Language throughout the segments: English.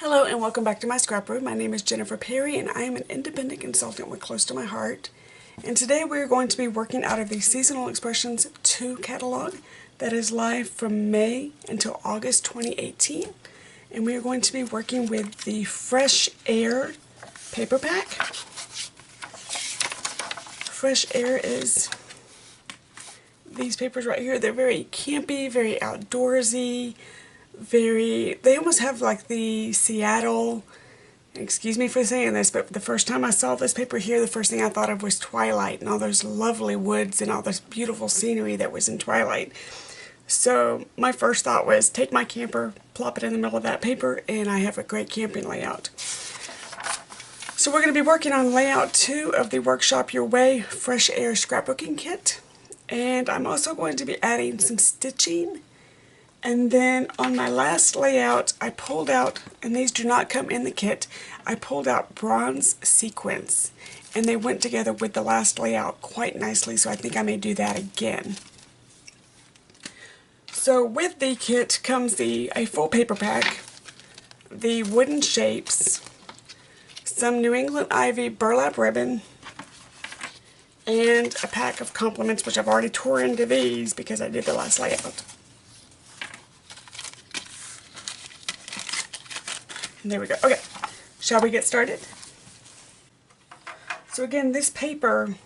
Hello and welcome back to my scrapbook. My name is Jennifer Perry and I am an independent consultant with Close to My Heart. And today we're going to be working out of the Seasonal Expressions 2 catalog that is live from May until August 2018. And we are going to be working with the Fresh Air paper pack. Fresh Air is these papers right here. They're very campy, very outdoorsy. They almost have like the Seattle, excuse me for saying this, but the first time I saw this paper here, the first thing I thought of was Twilight and all those lovely woods and all this beautiful scenery that was in Twilight. So my first thought was take my camper, plop it in the middle of that paper, and I have a great camping layout. So we're going to be working on layout 2 of the Workshop Your Way Fresh Air Scrapbooking Kit. And I'm also going to be adding some stitching. And then on my last layout, I pulled out, and these do not come in the kit, I pulled out bronze sequins. And they went together with the last layout quite nicely, so I think I may do that again. So with the kit comes a full paper pack, the wooden shapes, some New England Ivy burlap ribbon, and a pack of compliments, which I've already tore into these because I did the last layout. And there we go. Okay, shall we get started? So again, this paper,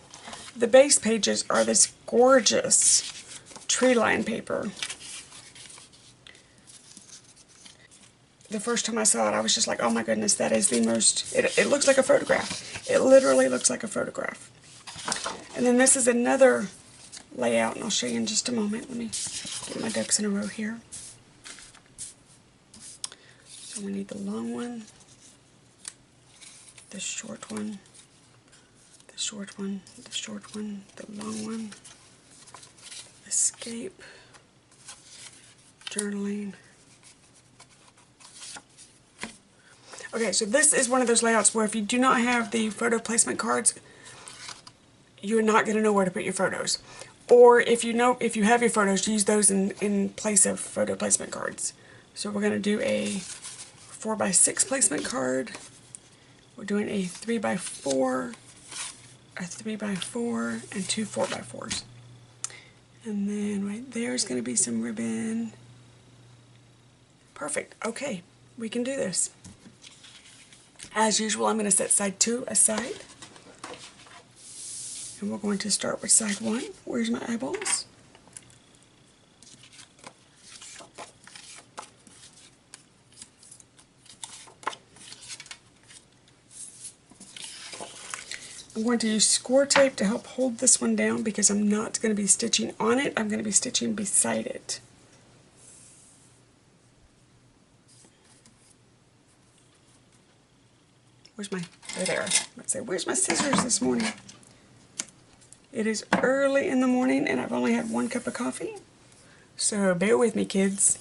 the base pages are this gorgeous tree line paper. The first time I saw it, I was just like, oh my goodness, that is the most, it looks like a photograph. It literally looks like a photograph. And then this is another layout, and I'll show you in just a moment. Let me get my ducks in a row here. So we need the long one, the short one, the short one, the short one, the long one, escape, journaling. Okay, so this is one of those layouts where if you do not have the photo placement cards, you're not going to know where to put your photos. Or if you have your photos, use those in place of photo placement cards. So we're going to do a 4x6 placement card. We're doing a 3x4, a 3x4, and two 4x4s. And then right there is going to be some ribbon. Perfect. Okay, we can do this. As usual, I'm going to set side 2 aside. And we're going to start with side 1. Where's my eyeballs? I'm going to use score tape to help hold this one down because I'm not going to be stitching on it. I'm going to be stitching beside it. Where's my, there. Let's say, where's my scissors this morning? It is early in the morning and I've only had 1 cup of coffee. So bear with me, kids.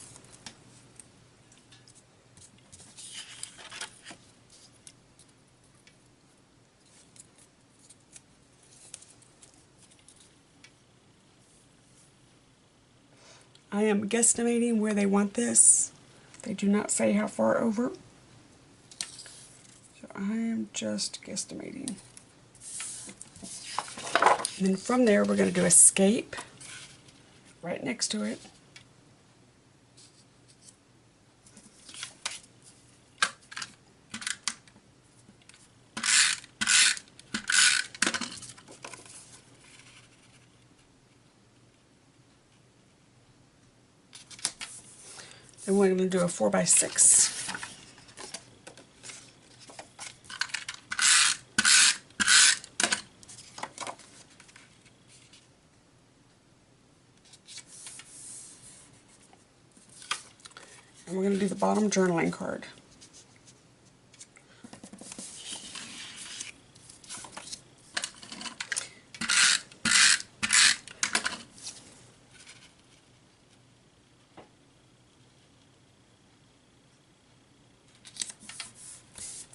I am guesstimating where they want this. They do not say how far over. So I am just guesstimating. And then from there we're going to do escape right next to it. Then we're going to do a 4x6. And we're going to do the bottom journaling card.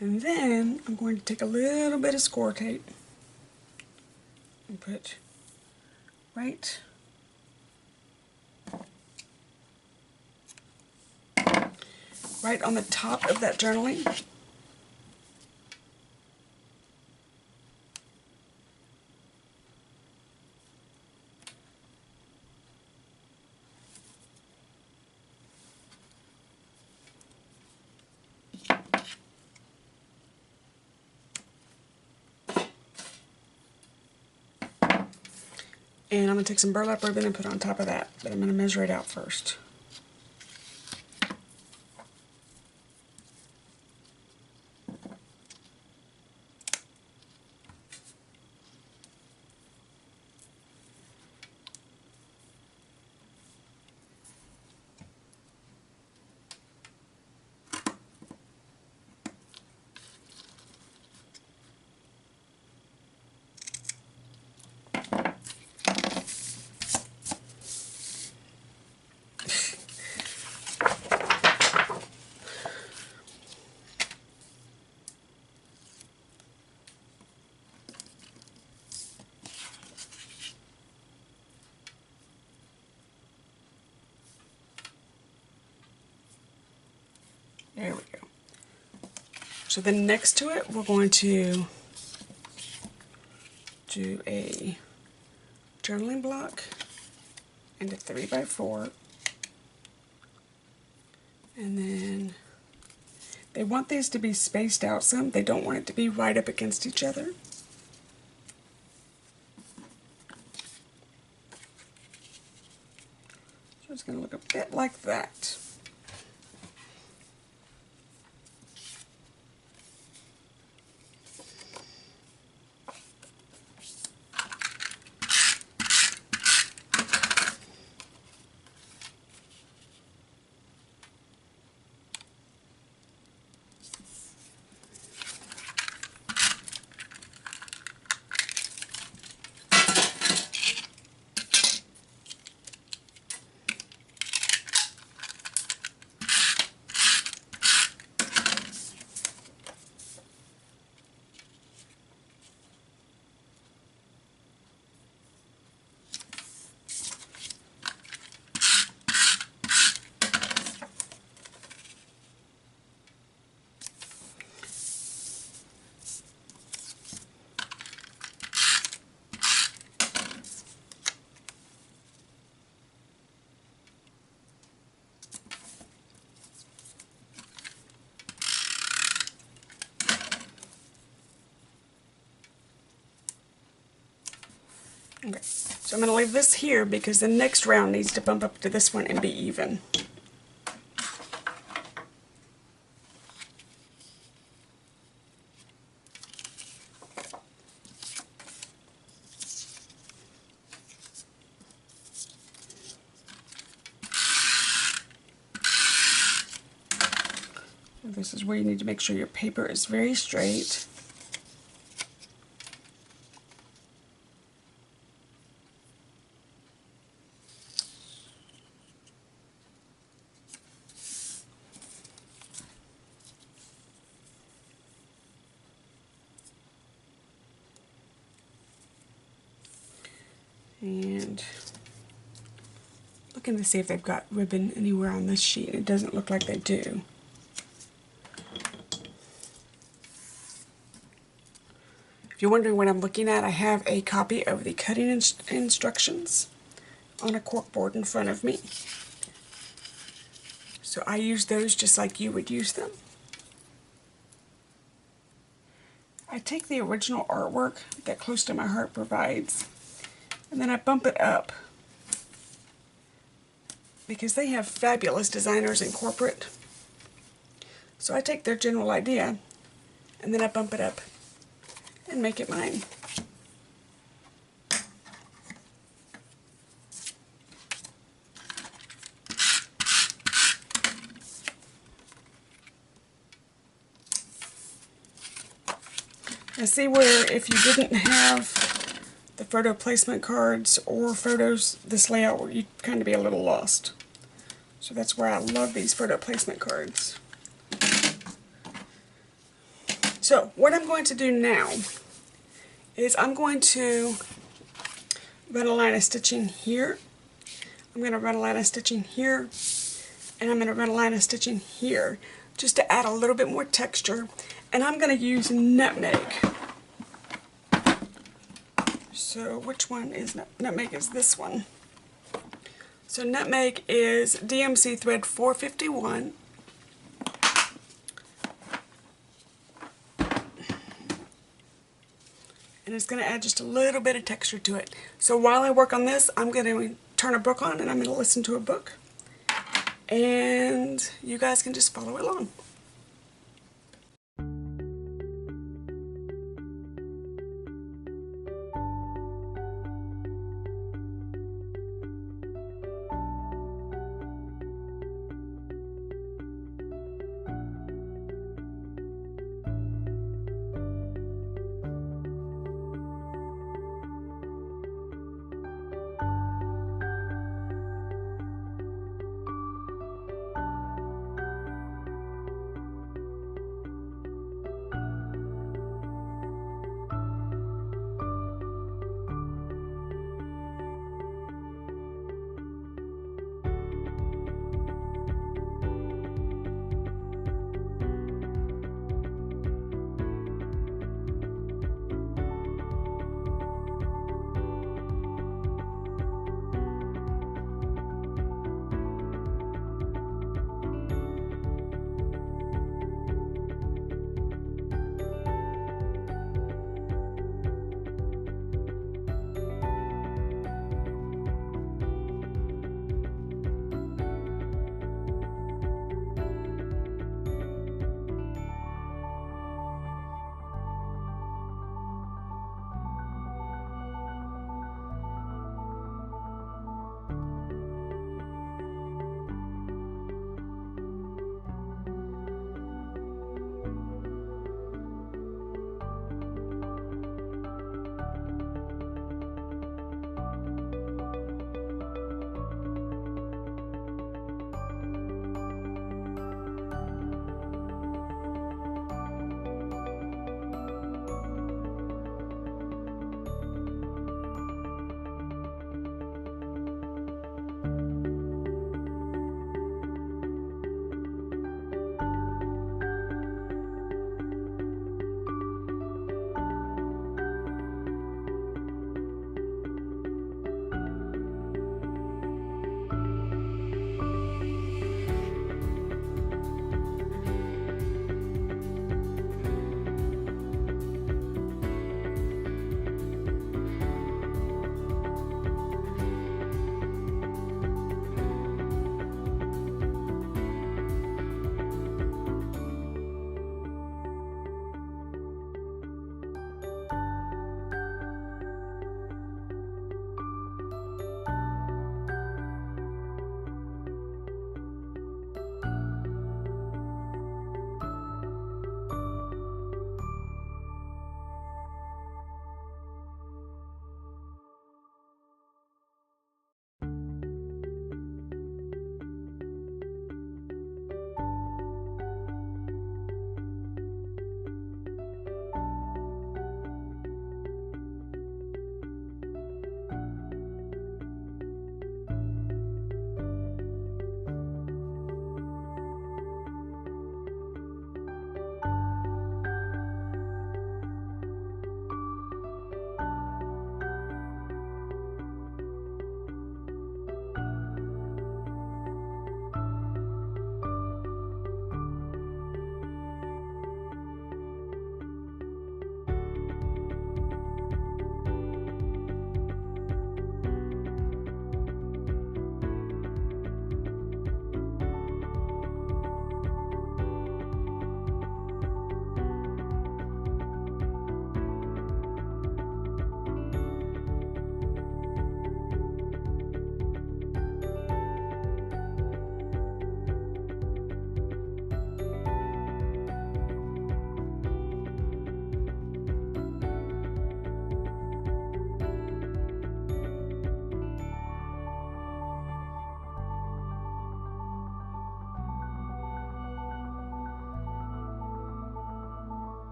And then I'm going to take a little bit of score tape and put right right on the top of that journaling. And I'm going to take some burlap ribbon and put it on top of that, but I'm going to measure it out first. There we go. So then next to it, we're going to do a journaling block and a 3x4. And then they want these to be spaced out some. They don't want it to be right up against each other. So it's going to look a bit like that. Okay, so I'm going to leave this here because the next round needs to bump up to this one and be even. This is where you need to make sure your paper is very straight. And looking to see if they've got ribbon anywhere on this sheet. It doesn't look like they do. If you're wondering what I'm looking at, I have a copy of the cutting instructions on a corkboard in front of me. So I use those just like you would use them. I take the original artwork that Close to My Heart provides, and then I bump it up because they have fabulous designers in corporate. So I take their general idea and then I bump it up and make it mine. I see where if you didn't have the photo placement cards or photos, this layout, you'd kind of be a little lost. So that's where I love these photo placement cards. So what I'm going to do now is I'm going to run a line of stitching here. I'm going to run a line of stitching here, and I'm going to run a line of stitching here just to add a little bit more texture. And I'm going to use nutmeg. So which one is nutmeg? Is this one. So nutmeg is DMC thread 451. And it's going to add just a little bit of texture to it. So while I work on this, I'm going to turn a book on and I'm going to listen to a book. And you guys can just follow along.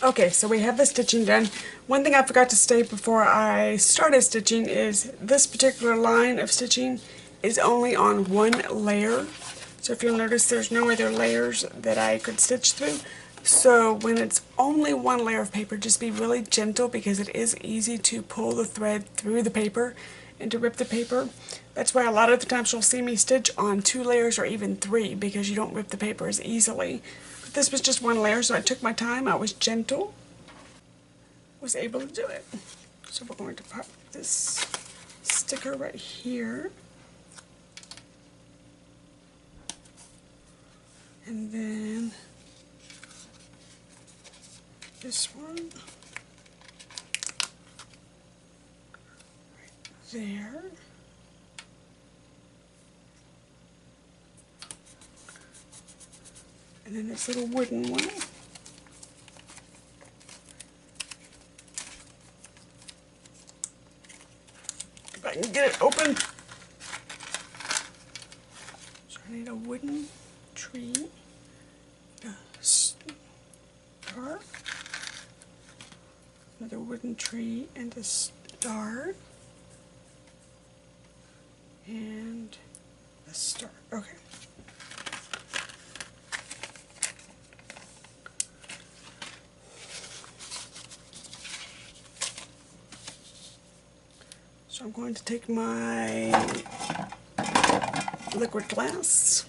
Okay, so we have the stitching done. One thing I forgot to state before I started stitching is this particular line of stitching is only on one layer. So if you'll notice, there's no other layers that I could stitch through. So when it's only one layer of paper, just be really gentle because it is easy to pull the thread through the paper and to rip the paper. That's why a lot of the times you'll see me stitch on 2 layers or even 3 because you don't rip the paper as easily. But this was just one layer, so I took my time, I was gentle, was able to do it. So we're going to pop this sticker right here. And then this one right there. And then this little wooden one. If I can get it open. So I need a wooden tree, a star, another wooden tree and a star, and a star. Okay. So I'm going to take my liquid glass,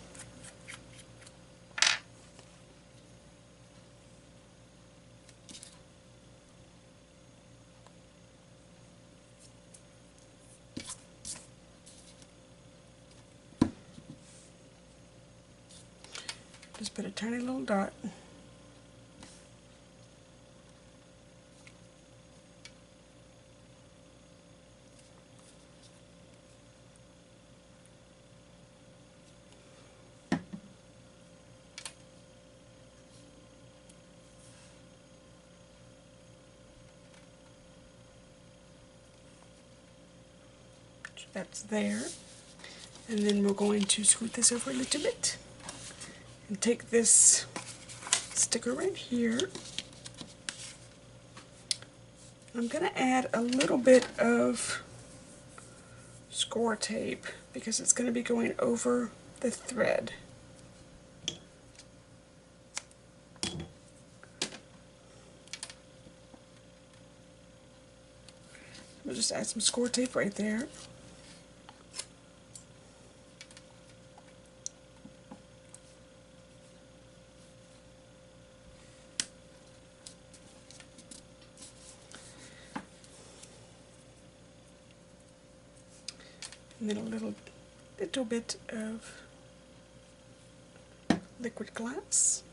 just put a tiny little dot. That's there. And then we're going to scoot this over a little bit and take this sticker right here. I'm going to add a little bit of score tape because it's going to be going over the thread. We'll just add some score tape right there. And then a little bit of liquid glass.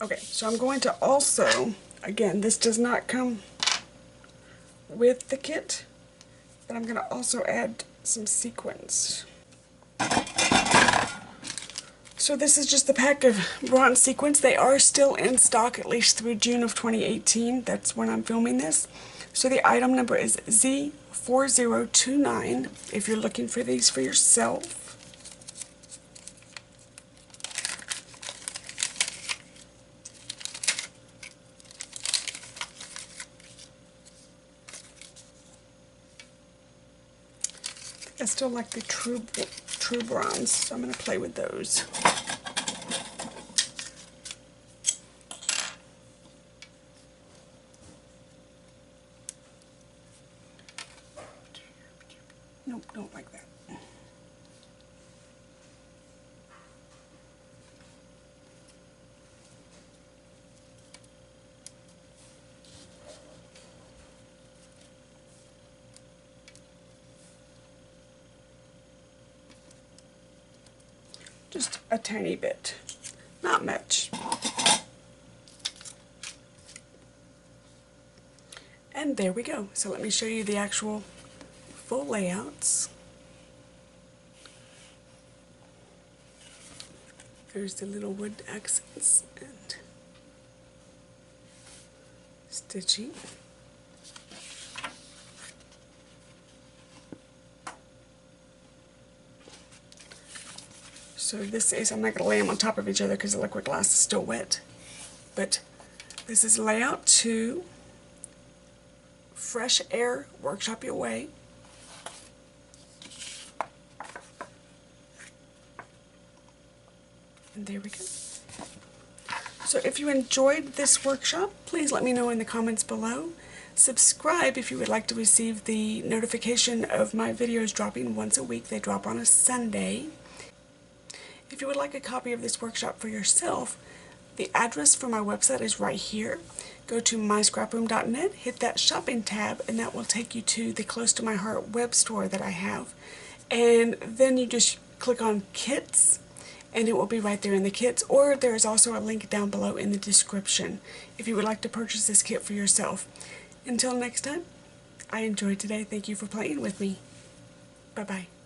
Okay, so I'm going to also, again, this does not come with the kit, but I'm going to also add some sequins. So this is just the pack of bronze sequins. They are still in stock at least through June of 2018. That's when I'm filming this. So the item number is Z4029 if you're looking for these for yourself. I still like the true bronze, so I'm going to play with those. Nope, don't like that. Just a tiny bit, not much. And there we go. So let me show you the actual full layouts. There's the little wood accents and stitching. So this is, I'm not going to lay them on top of each other because the liquid glass is still wet, but this is layout 2, Fresh Air Workshop Your Way. And there we go. So if you enjoyed this workshop, please let me know in the comments below. Subscribe if you would like to receive the notification of my videos dropping once a week. They drop on a Sunday. If you would like a copy of this workshop for yourself, the address for my website is right here. Go to myscraproom.net, hit that shopping tab, and that will take you to the Close to My Heart web store that I have. And then you just click on Kits, and it will be right there in the kits, or there is also a link down below in the description if you would like to purchase this kit for yourself. Until next time, I enjoyed today. Thank you for playing with me. Bye-bye.